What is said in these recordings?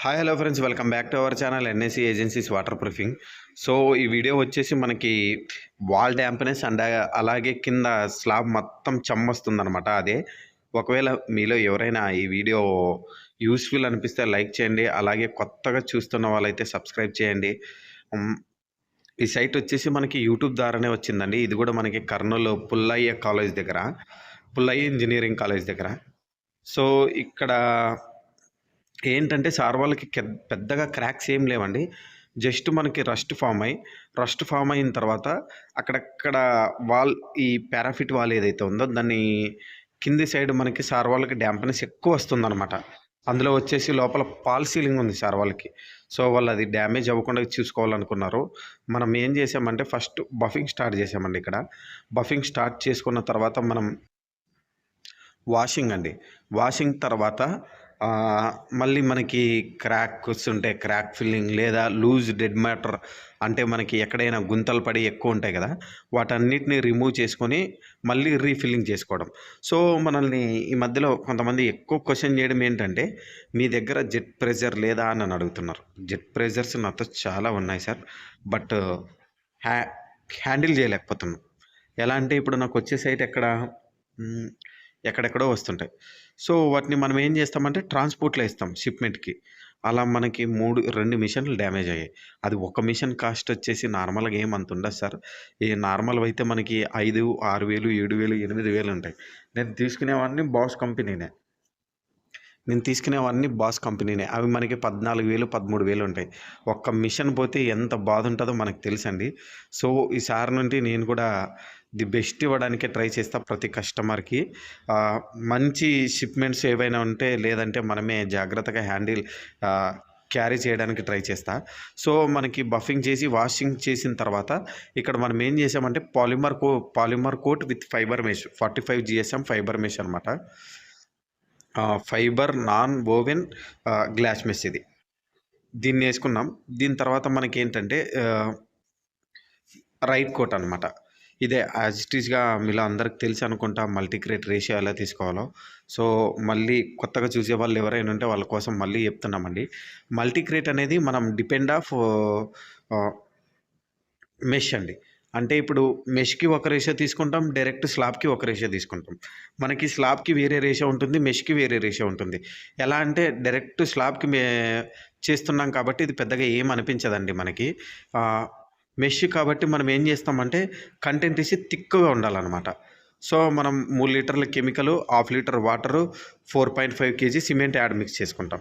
Hi hello friends, welcome back to our channel NSC agencies waterproofing. So ఈ video వచ్చేసి మనకి wall dampness and అలాగే కింద slab మొత్తం చెమ్మొస్తుందనమాట. అదే ఒకవేళ మీలో ఎవరైనా ఈ వీడియో యూస్ఫుల్ అనిపిస్తే లైక్ చేయండి. అలాగే కొత్తగా చూస్తున్న వాళ్ళైతే సబ్స్క్రైబ్ చేయండి. ఈ సైట్ వచ్చేసి మనకి యూట్యూబ్ ద్వారానే వచ్చిందండి. ఇది కూడా మనకి కర్నూలు పుల్లయ్య కాలేజ్ దగ్గర, పుల్లయ్య ఇంజనీరింగ్ కాలేజ్ దగ్గర. సో ఇక్కడ ఏంటంటే సార్ వాళ్ళకి పెద్దగా క్రాక్స్ ఏం లేవండి. జస్ట్ మనకి రస్ట్ ఫామ్ అయిన తర్వాత అక్కడక్కడ వాల్, ఈ పారాఫిట్ వాల్ ఏదైతే ఉందో దాన్ని కింది సైడ్ మనకి సార్ వాళ్ళకి డ్యాంప్నెస్ ఎక్కువ వస్తుందన్నమాట. అందులో వచ్చేసి లోపల పాల్ సీలింగ్ ఉంది సార్ వాళ్ళకి. సో వాళ్ళు అది డ్యామేజ్ అవ్వకుండా చూసుకోవాలనుకున్నారు. మనం ఏం చేసామంటే ఫస్ట్ బఫింగ్ స్టార్ట్ చేసామండి. ఇక్కడ బఫింగ్ స్టార్ట్ చేసుకున్న తర్వాత మనం వాషింగ్ తర్వాత మళ్ళీ మనకి క్రాక్స్ ఉంటాయి, క్రాక్ ఫిల్లింగ్ లేదా లూజ్ డెడ్ మ్యాటర్ అంటే మనకి ఎక్కడైనా గుంతలు పడి ఎక్కువ ఉంటాయి కదా, వాటన్నిటిని రిమూవ్ చేసుకొని మళ్ళీ రీఫిల్లింగ్ చేసుకోవడం. సో మనల్ని ఈ మధ్యలో కొంతమంది ఎక్కువ క్వశ్చన్ చేయడం ఏంటంటే, మీ దగ్గర జెట్ ప్రెజర్ లేదా అని అడుగుతున్నారు. జెట్ ప్రెజర్స్ నాతో చాలా ఉన్నాయి సార్, బట్ హ్యాండిల్ చేయలేకపోతున్నాం. ఎలా అంటే ఇప్పుడు నాకు వచ్చే సైట్ ఎక్కడెక్కడో వస్తుంటాయి. సో వాటిని మనం ఏం చేస్తామంటే ట్రాన్స్పోర్ట్లో ఇస్తాం షిప్మెంట్కి. అలా మనకి 2 మిషన్లు డ్యామేజ్ అయ్యాయి. అది ఒక మిషన్ కాస్ట్ వచ్చేసి నార్మల్గా ఏమంత ఉండదు సార్. ఈ నార్మల్ అయితే మనకి 5, 6,000, 7,000, 8,000 ఉంటాయి. నేను తీసుకునేవన్నీ బాస్ కంపెనీనే. అవి మనకి 14,000, 13,000 ఉంటాయి. ఒక్క మిషన్ పోతే ఎంత బాధ ఉంటుందో మనకు తెలుసండి. సో ఈసారి నుండి నేను కూడా ది బెస్ట్ ఇవ్వడానికే ట్రై చేస్తా ప్రతి కస్టమర్కి. మంచి షిప్మెంట్స్ ఏవైనా ఉంటే, లేదంటే మనమే జాగ్రత్తగా క్యారీ చేయడానికి ట్రై చేస్తా. సో మనకి బఫింగ్ చేసి వాషింగ్ చేసిన తర్వాత ఇక్కడ మనం ఏం చేసామంటే polymer coat with fibre mesh, 45 GSM fibre mesh అనమాట. Fibre non woven glass mesh ఇది. దీన్ని వేసుకున్నాం. దీని తర్వాత మనకి ఏంటంటే రైట్ కోట్ అనమాట. ఇదే యాజ్ ఇట్ ఈస్గా మీలో అందరికి తెలిసి అనుకుంటా మల్టీక్రేట్ రేషియో ఎలా తీసుకోవాలో. సో మళ్ళీ కొత్తగా చూసే వాళ్ళు ఎవరైనా ఉంటే వాళ్ళ కోసం మళ్ళీ చెప్తున్నామండి. మల్టీక్రేట్ అనేది మనం డిపెండ్ ఆఫ్ మెష్ అండి. అంటే ఇప్పుడు మెష్కి ఒక రేషియో తీసుకుంటాం, డైరెక్ట్ స్లాబ్కి ఒక రేషియో తీసుకుంటాం. మనకి స్లాబ్కి వేరే రేషియో ఉంటుంది, మెష్కి వేరే రేషియో ఉంటుంది. ఎలా అంటే డైరెక్ట్ స్లాబ్కి చేస్తున్నాం కాబట్టి ఇది పెద్దగా ఏం అనిపించదండి మనకి. మెష్ కాబట్టి మనం ఏం చేస్తామంటే కంటెంట్ తీసి థిక్గా ఉండాలన్నమాట. సో మనం 3 లీటర్ల chemical, 1/2 litre water, 4.5 kg cement add mix చేసుకుంటాం.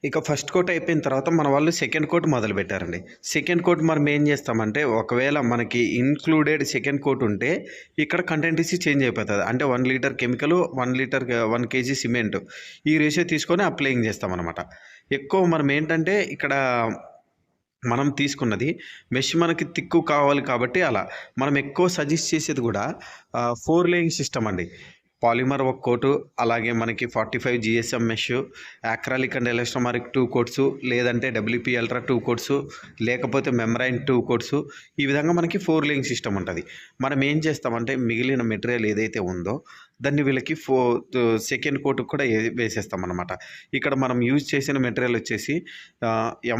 ఇక ఫస్ట్ కోట్ అయిపోయిన తర్వాత మన వాళ్ళు సెకండ్ కోట్ మొదలు పెట్టారండి. సెకండ్ కోట్ మనం ఏం చేస్తామంటే, ఒకవేళ మనకి ఇన్క్లూడెడ్ సెకండ్ కోట్ ఉంటే ఇక్కడ కంటెంట్ ఇసి చేంజ్ అయిపోతుంది. అంటే 1 లీటర్ కెమికల్, 1 kg సిమెంట్, ఈ రేషియో తీసుకొని అప్లయింగ్ చేస్తామన్నమాట. ఎక్కువ మనం ఏంటంటే ఇక్కడ మనం తీసుకున్నది మెష్ మనకి తిక్కు కావాలి కాబట్టి అలా మనం ఎక్కువ సజెస్ట్ చేసేది కూడా 4 లేయింగ్ సిస్టమ్ అండి. పాలిమర్ ఒక కోటు, అలాగే మనకి 45 GSM మెష్, యాక్రాలిక్ అండ్ ఎలాస్టోమరిక్ 2 కోట్స్, లేదంటే WP అల్ట్రా 2 కోట్స్, లేకపోతే మెమ్రైన్ 2 కోట్స్. ఈ విధంగా మనకి 4 లేయింగ్ సిస్టమ్ ఉంటుంది. మనం ఏం చేస్తామంటే మిగిలిన మెటీరియల్ ఏదైతే ఉందో దాన్ని వీళ్ళకి సెకండ్ కోటుకు కూడా వేసేస్తామన్నమాట. ఇక్కడ మనం యూజ్ చేసిన మెటీరియల్ వచ్చేసి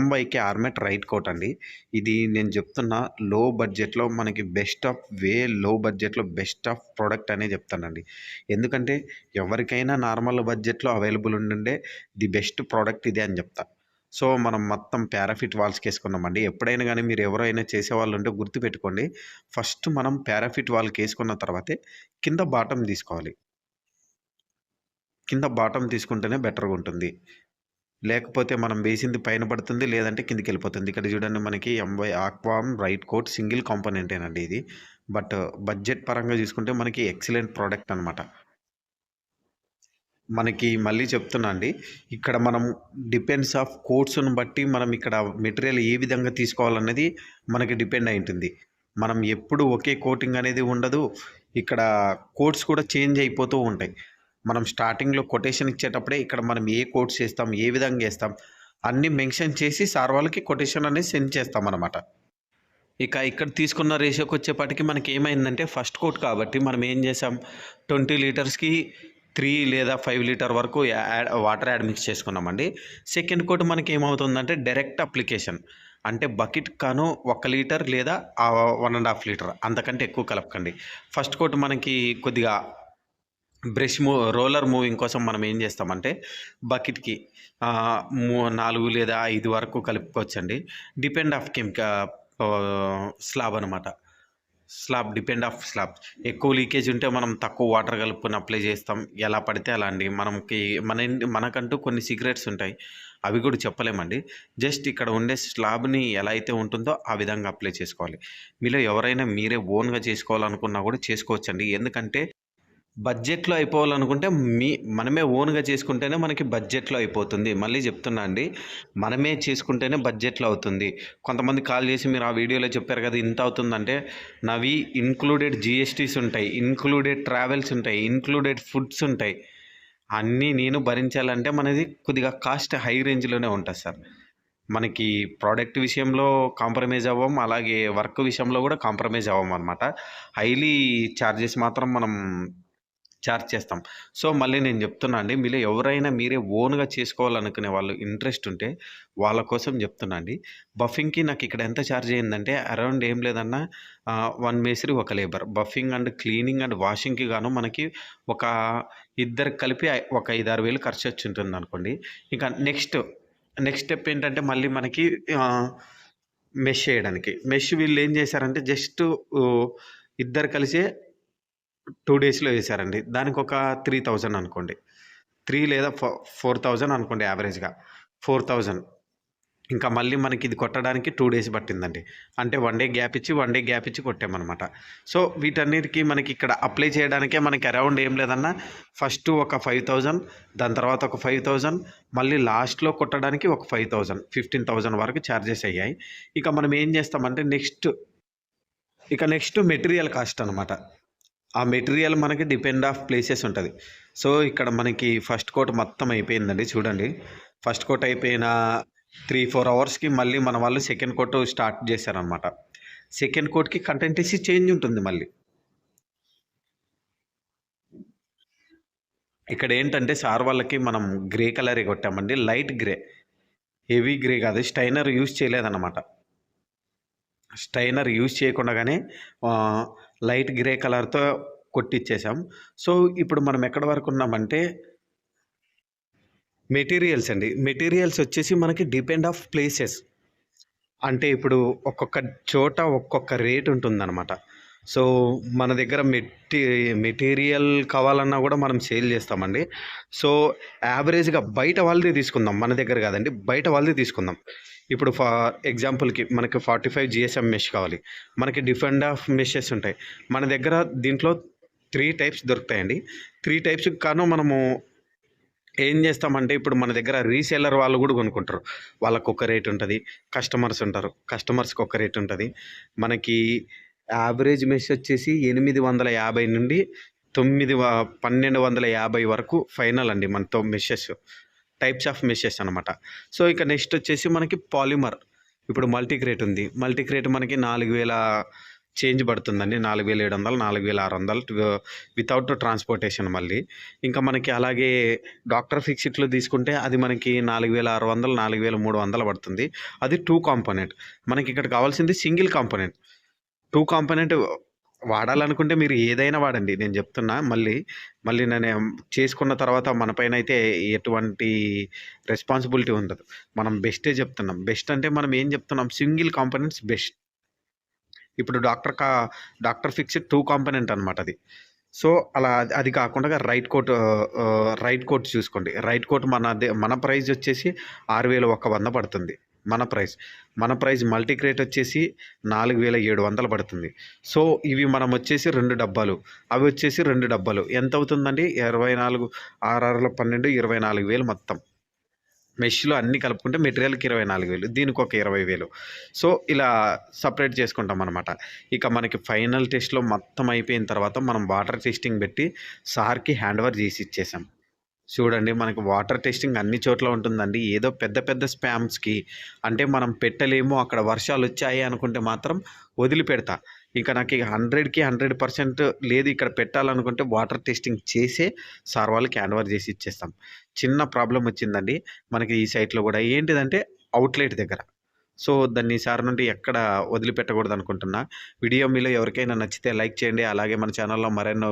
MYK ఆర్మెట్ రైట్ కోట్ అండి. ఇది నేను చెప్తున్నా లో బడ్జెట్లో మనకి లో బడ్జెట్లో బెస్ట్ ఆఫ్ ప్రోడక్ట్ అనే చెప్తానండి. ఎందుకంటే ఎవరికైనా నార్మల్ బడ్జెట్లో అవైలబుల్ ఉండే ది బెస్ట్ ప్రోడక్ట్ ఇదే అని చెప్తా. సో మనం మొత్తం పారాఫిట్ వాల్స్కి వేసుకున్నామండి. ఎప్పుడైనా కానీ మీరు ఎవరైనా చేసేవాళ్ళు ఉంటే గుర్తుపెట్టుకోండి, ఫస్ట్ మనం పారాఫిట్ వాల్కి వేసుకున్న తర్వాతే కింద బాటం తీసుకోవాలి. కింద బాటం తీసుకుంటేనే బెటర్గా ఉంటుంది. లేకపోతే మనం వేసింది పైన పడుతుంది, లేదంటే కిందికి వెళ్ళిపోతుంది. ఇక్కడ చూడండి మనకి MY ఆక్వామ్ రైట్ కోట్ సింగిల్ కాంపోనెంటేనండి ఇది. బట్ బడ్జెట్ పరంగా చూసుకుంటే మనకి ఎక్సలెంట్ ప్రోడక్ట్ అనమాట. మనకి మళ్ళీ చెప్తున్నా అండి, ఇక్కడ మనం డిపెండ్స్ ఆఫ్ కోట్స్ను బట్టి మనం ఇక్కడ మెటీరియల్ ఏ విధంగా తీసుకోవాలనేది మనకి డిపెండ్ అయి ఉంటుంది. మనం ఎప్పుడు ఒకే కోటింగ్ అనేది ఉండదు. ఇక్కడ కోట్స్ కూడా చేంజ్ అయిపోతూ ఉంటాయి. మనం స్టార్టింగ్లో కొటేషన్ ఇచ్చేటప్పుడే ఇక్కడ మనం ఏ కోట్స్ వేస్తాం, ఏ విధంగా వేస్తాం అన్నీ మెన్షన్ చేసి సార్ వాళ్ళకి కొటేషన్ అనేది సెండ్ చేస్తాం అన్నమాట. ఇక ఇక్కడ తీసుకున్న రేషియోకి వచ్చేపాటికి మనకి ఏమైందంటే, ఫస్ట్ కోట్ కాబట్టి మనం ఏం చేసాం, 20 లీటర్స్కి 3 లేదా 5 లీటర్ వరకు వాటర్ యాడ్ మిక్స్ చేసుకున్నామండి. సెకండ్ కోట్ మనకేమవుతుందంటే డైరెక్ట్ అప్లికేషన్. అంటే బకెట్ కాను 1 లీటర్ లేదా 1½ లీటర్ అంతకంటే ఎక్కువ కలపకండి. ఫస్ట్ కోట్ మనకి కొద్దిగా రోలర్ మూవింగ్ కోసం మనం ఏం చేస్తామంటే బకెట్‌కి 4 లేదా 5 వరకు కలుపుకోవచ్చండి. డిపెండ్ ఆఫ్ స్లాబ్ అనమాట. Depend of slab. ఎక్కువ లీకేజ్ ఉంటే మనం తక్కువ వాటర్ కలుపుకొని అప్లై చేస్తాం. ఎలా పడితే అలా అండి. మనకంటూ కొన్ని సీక్రెట్స్ ఉంటాయి. అవి కూడా చెప్పలేమండి. జస్ట్ ఇక్కడ ఉండే స్లాబ్‌ని ఎలా అయితే ఉంటుందో ఆ విధంగా అప్లై చేసుకోవాలి. మీలో ఎవరైనా మీరే ఓన్‌గా చేసుకోవాలనుకున్నా కూడా చేసుకోవచ్చండి. ఎందుకంటే బడ్జెట్‌లో అయిపోవాలనుకుంటే మనమే ఓన్‌గా చేసుకుంటేనే మనకి బడ్జెట్‌లో అయిపోతుంది. మళ్ళీ చెప్తున్నా అండి. మనమే చేసుకుంటేనే బడ్జెట్‌లో అవుతుంది. కొంతమంది కాల్ చేసి మీరు ఆ వీడియోలో చెప్పారు కదా! ఇంత అవుతుందంటే నావి ఇన్‌క్లూడెడ్ జీఎస్టీస్ ఉంటాయి. ఇన్‌క్లూడెడ్ ట్రావెల్స్ ఉంటాయి. ఇన్‌క్లూడెడ్ ఫుడ్స్ ఉంటాయి. అన్నీ నేను భరించాలంటే మనది కొద్దిగా కాస్ట్ హై రేంజ్‌లోనే ఉంటది సార్. మనకి ప్రొడక్ట్ విషయంలో కాంప్రమైజ్ అవ్వం. అలాగే వర్క్ విషయంలో కూడా కాంప్రమైజ్ అవ్వమనమాట. హైలీ చార్జెస్ మాత్రం మనం చార్జ్ చేస్తాం. సో, మళ్ళీ నేను చెప్తున్నా అండి. మీలో ఎవరైనా మీరే ఓన్‌గా చేసుకోవాలనుకునే వాళ్ళు ఇంట్రెస్ట్ ఉంటే వాళ్ళ కోసం చెప్తున్నా అండి. బఫింగ్‌కి నాకిక్కడ ఎంత చార్జ్ అయిందంటే అరౌండ్ ఏం లేదన్నా 1 మేస్త్రి, ఒక labour. Buffing and cleaning and వాషింగ్‌కి గాను మనకి ఒక ఇద్దరికి కలిపి ఒక 5, 6 వేలు ఖర్చొచ్చుంటుందనుకోండి. ఇక నెక్స్ట్ స్టెప్ ఏంటంటే మళ్ళీ మనకి మెష్ చేయడానికి. వీళ్ళేం చేశారంటే జస్ట్ ఇద్దరు కలిసే 2 డేస్‌లో ఏసారండి. దానికొక 3000 అనుకోండి. 3 లేదా 4000 అనుకోండి యావరేజ్‌గా. 4000 ఇంకా మళ్ళీ మనకిది కొట్టడానికి 2 డేస్ పట్టిందండి. అంటే 1 డే గ్యాప్ ఇచ్చి కొట్టామనమాట. సో, వీటన్నిటికి మనకిక్కడ అప్లై చేయడానికే మనకి అరౌండ్ ఏం లేదన్నా ఫస్ట్ ఒక 5000, దాని తర్వాత ఒక 5000, మళ్ళీ లాస్ట్‌లో కొట్టడానికి ఒక 5000, 15,000 వరకు చార్జెస్ అయ్యాయి. ఇక మనం ఏం చేస్తామంటే నెక్స్ట్ మెటీరియల్ కాస్ట్ అనమాట. ఆ మెటీరియల్ మనకి డిపెండ్ ఆఫ్ ప్లేసెస్ ఉంటది. సో, ఇక్కడ మనకి ఫస్ట్ కోట్ మొత్తం అయిపోయిందండి చూడండి. ఫస్ట్ కోట్ అయిపోయిన 3, 4 అవర్స్‌కి మళ్ళీ మన వాళ్ళు సెకండ్ కోట్ స్టార్ట్ చేశారనమాట. సెకండ్ కోట్‌కి కంటెంటెన్సీ చేంజ్ ఉంటుంది మళ్ళీ. ఇక్కడేంటంటే సార్ వాళ్ళకి మనం గ్రే కలరే కొట్టామండి. Light grey. హెవీ గ్రే కాదు. స్టైనర్ యూజ్ చేయలేదన్నమాట. స్టైనర్ యూజ్ చేయకుండానే ఆహ్, లైట్ గ్రే కలర్‌తో కొట్టిచ్చేసాం. సో, ఇప్పుడు మనం ఎక్కడి వరకు ఉన్నామంటే మెటీరియల్స్ అండి. మెటీరియల్స్ వచ్చేసి మనకి డిపెండ్ ఆఫ్ ప్లేసెస్. అంటే ఇప్పుడు ఒక్కొక్క చోట ఒక్కొక్క రేట్ ఉంటుందనమాట. సో, మన దగ్గర మెటీరియల్ కావాలన్నా గూడా మనం సేల్ చేస్తామండి. సో, యావరేజ్‌గా బయట వాళ్ళది తీసుకుందాం. మన దగ్గర కాదండి. బయట వాళ్ళది తీసుకుందాం. ఇప్పుడు ఫర్ ఎగ్జాంపుల్‌కి మనకి 45 జీఎస్ఎం మెష్ కావాలి. మనకి డిఫరెంట్ ఆఫ్ మెషెస్ ఉంటాయి. మన దగ్గర దీంట్లో 3 టైప్స్ దొరుకుతాయండి. 3 టైప్స్‌కి గాను మనము ఏం చేస్తామంటే ఇప్పుడు మన దగ్గర రీసేలర్ వాళ్ళు కూడా కొనుక్కుంటారు. వాళ్ళకొక రేట్ ఉంటది. కస్టమర్స్ ఉంటారు. కస్టమర్స్‌కి ఒక రేట్ ఉంటది. మనకి యావరేజ్ మెష్ వచ్చేసి 850 నుండి 1250 వరకు ఫైనల్ అండి మనతో మెషెస్. టైప్స్ ఆఫ్ మెషెస్ అనమాట. సో, ఇక నెక్స్ట్ వచ్చేసి మనకి పాలిమర్. ఇప్పుడు మల్టీక్రేట్ ఉంది. మల్టీక్రేట్ మనకి 4000 చేంజ్ పడుతుందండి. 4700, 4600 వితౌట్ ట్రాన్స్‌పోర్టేషన్ మళ్ళీ. ఇంకా మనకి అలాగే డాక్టర్ ఫిక్సిట్‌లో తీసుకుంటే అది మనకి 4600, 4300 పడుతుంది. అది 2 కాంపోనెంట్. మనకిక్కడ కావాల్సింది సింగిల్ కాంపోనెంట్. 2 కాంపోనెంట్ వాడాలనుకుంటే మీరు ఏదైనా వాడండి. నేను చెప్తున్నా మళ్ళీ నేను చేసుకున్న తర్వాత మన పైనైతే ఎటువంటి రెస్పాన్సిబిలిటీ ఉండదు. మనం బెస్టే చెప్తున్నాం. బెస్ట్ అంటే మనం ఏం చెప్తున్నాం? Single components best. ఇప్పుడు డాక్టర్ ఫిక్స్డ్ 2 కాంపోనెంట్ అనమాట అది. సో, అలా అది కాకుండా రైట్ కోట్ చూసుకోండి. రైట్ కోట్ మన ప్రైజ్ వచ్చేసి 6100 పడుతుంది. మన ప్రైజ్ మల్టీక్రేట్ వచ్చేసి 4700 పడుతుంది. సో, ఇవి మనం వచ్చేసి 2 డబ్బాలు. అవి వచ్చేసి 2 డబ్బాలు. ఎంత అవుతుందండి? 24, 6 12, 24,000 మొత్తం. మెష్‌లో అన్నీ కలుపుకుంటే మెటీరియల్‌కి 24,000. దీనికొక 20,000. సో, ఇలా సెపరేట్ చేసుకుంటామనమాట. ఇక మనకి ఫైనల్ టెస్ట్‌లో మొత్తం అయిపోయిన తర్వాత మనం వాటర్ టెస్టింగ్ పెట్టి సార్‌కి హ్యాండ్ ఓవర్ చేసి ఇచ్చేసాం. చూడండి మనకి వాటర్ టెస్టింగ్ అన్ని చోట్ల ఉంటుందండి. ఏదో పెద్ద పెద్ద స్పామ్స్‌కి అంటే మనం పెట్టలేము, అక్కడ వర్షాలొచ్చాయి అనుకుంటే మాత్రం వదిలిపెడతా. ఇంకా నాకు 100కి 100% లేదు ఇక్కడ పెట్టాలనుకుంటే వాటర్ టెస్టింగ్ చేసే సార్ వాళ్ళకి హ్యాండ్ ఓవర్ చేసి ఇచ్చేస్తాం. చిన్న ప్రాబ్లమ్ వచ్చిందండి మనకి ఈ సైట్‌లో కూడా. ఏంటిదంటే అవుట్‌లెట్ దగ్గర. సో, దాన్ని ఈసారి నుండి ఎక్కడ వదిలిపెట్టకూడదనుకుంటున్నా. వీడియో మీలో ఎవరికైనా నచ్చితే లైక్ చేయండి. అలాగే మన ఛానల్‌లో మరెన్నో